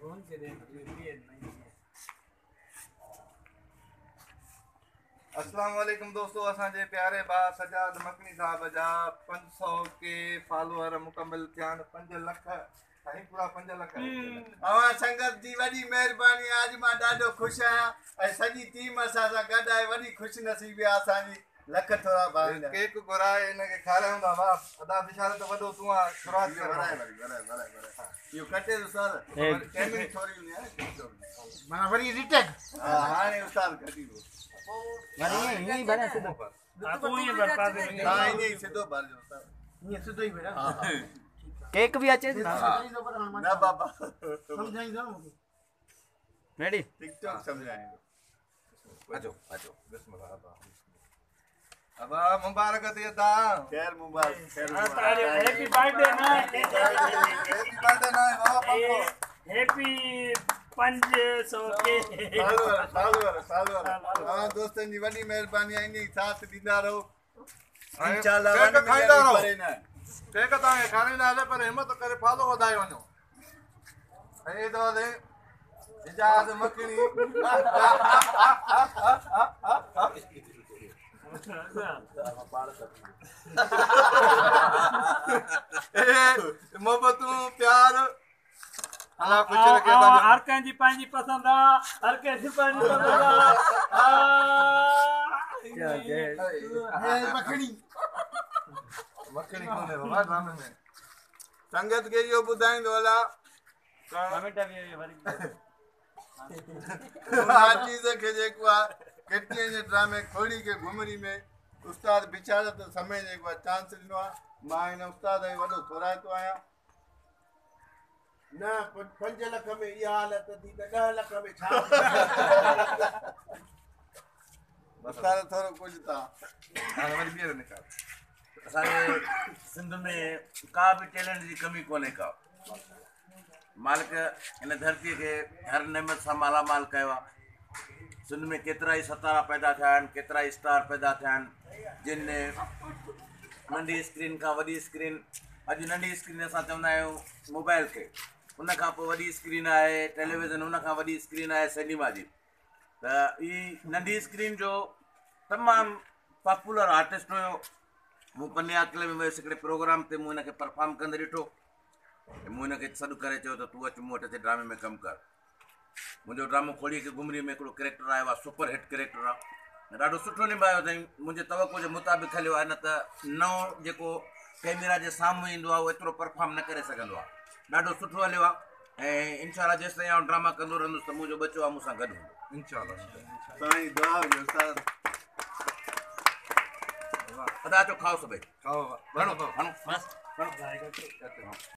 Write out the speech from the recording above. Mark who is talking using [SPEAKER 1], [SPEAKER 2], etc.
[SPEAKER 1] अस्सलाम वालेकुम दोस्तों, असांजे प्यारे भाउ सजाद मखनी साहब जा 500 के फॉलोअर मुकम्मल थिया 5 लख साईं, पूरा 5 लख।
[SPEAKER 2] अवां संगत जी वॾी महिरबानी। आज मां ॾाढो ख़ुशि आहियां ऐं सॼी टीम असां सां गॾु आहे। वॾी ख़ुशि नसीबी आहे असांजी। लख थोरा भाई
[SPEAKER 1] केक घुराए इनखे खारायूं था। वाह अदा बिचारे त वॾो तूं आहे, शुरूआत कर।
[SPEAKER 2] इहो कटे उस्ताद कैमरी थोरी हूंदी आहे
[SPEAKER 3] माना वरी रिटेक।
[SPEAKER 2] हा हाणे उस्ताद कटी दो
[SPEAKER 3] वरी यही भरे सिधो
[SPEAKER 2] हा ईअं ई सिधो भरजो उस्ताद,
[SPEAKER 3] ये सिधो ही भरे।
[SPEAKER 4] केक भी अच्छे से
[SPEAKER 2] न बाबा
[SPEAKER 3] समझाइंदो
[SPEAKER 4] रेडी
[SPEAKER 2] टिकटॉक समझाएंगे।
[SPEAKER 1] अचो अचो बिस्मिल्लाह। अबा मुबारक थिए ता।
[SPEAKER 2] खैर मुबारक, खैर मुबारक।
[SPEAKER 5] हैप्पी बर्थडे ना,
[SPEAKER 1] हैप्पी बर्थडे ना बाबा पक्को।
[SPEAKER 5] हैप्पी 500 के
[SPEAKER 2] साल हाँ दोस्तन जी वॾी महिरबानी आहे। इन साथ ॾींदा रहो
[SPEAKER 1] इंशाअल्लाह। केक खाईंदा रहो, केक तव्हांखे खाराईंदा हले, पर हिम्मत करे फॉलो वधाए वञो। ऐं दवा दे इजाज़ मखनी मोहब्बतूं प्यार अल्लाह कुछ रखे।
[SPEAKER 5] हर कंहिंजी पंहिंजी पसंदि आहे, हर कंहिंजी पंहिंजी पसंदि आहे।
[SPEAKER 3] मखणी
[SPEAKER 1] मखनी कोन्हे बाबा ड्रामे में।
[SPEAKER 2] संगत खे इहो ॿुधाईंदो हलां चीज़ खे जेको आहे केतिरे जे ड्रामे खोड़ी के घुमरी में उस्ताद बिचारा त समय जेको आहे चांस ॾिनो आहे। मां हिन उस्ताद जो वॾो थोराइतो आहियां।
[SPEAKER 3] न 5 लख में इहा हालत थी त 10 लख में छा।
[SPEAKER 2] उस्ताद थोरो कुझु था
[SPEAKER 1] हाणे वरी ॿीहर निकाल।
[SPEAKER 6] असांजे सिंध में का बि टैलेंट जी कमी कोन्हे का। मालिक इन धरतीअ खे हर नेमत सां मालामाल कयो आहे। सिंध में केतिरा ई सितारा पैदा थिया आहिनि, केतिरा ई स्टार पैदा थिया आहिनि, जिन नंढी स्क्रीन खां वॾी स्क्रीन। अॼु नंढी स्क्रीन असां चवंदा आहियूं मोबाइल खे, उन खां पोइ वॾी स्क्रीन आहे टेलीविज़न, उन खां वॾी स्क्रीन आहे सिनेमा जी। त ई नंढी स्क्रीन जो तमामु पॉपुलर आर्टिस्ट हुयो। मूं पन्या किले में वियुसि हिकिड़े प्रोग्राम ते, मूं हिनखे परफॉर्म कंदे ॾिठो। मूं हिनखे सॾु करे चयो त तूं अचु मूं वटि अचे ड्रामे में कमु कर। मुंहिंजो ड्रामो खोड़ी के घुमरी में हिकिड़ो कैरेक्टर आयो आहे, सुपर हिट कैरेक्टर आहे। ॾाढो सुठो निभायो अथई, मुंहिंजे तवक़ो जे मुताबिक़ हलियो आहे। न त नओं जेको कैमरा जे साम्हूं ईंदो आहे उहो एतिरो परफॉर्म न करे सघंदो आहे। ॾाढो सुठो हलियो आहे ऐं इनशाला जेसि ताईं आउं ड्रामा कंदो रहंदुसि त मुंहिंजो बचो आहे मूंसां गॾु हूंदो
[SPEAKER 1] इंशाअल्लाह।
[SPEAKER 2] साईं दुआ हुजे उस्ताद।
[SPEAKER 6] अदा अचो खाओ सभई,
[SPEAKER 1] खाओ
[SPEAKER 6] खणो खणो
[SPEAKER 5] बस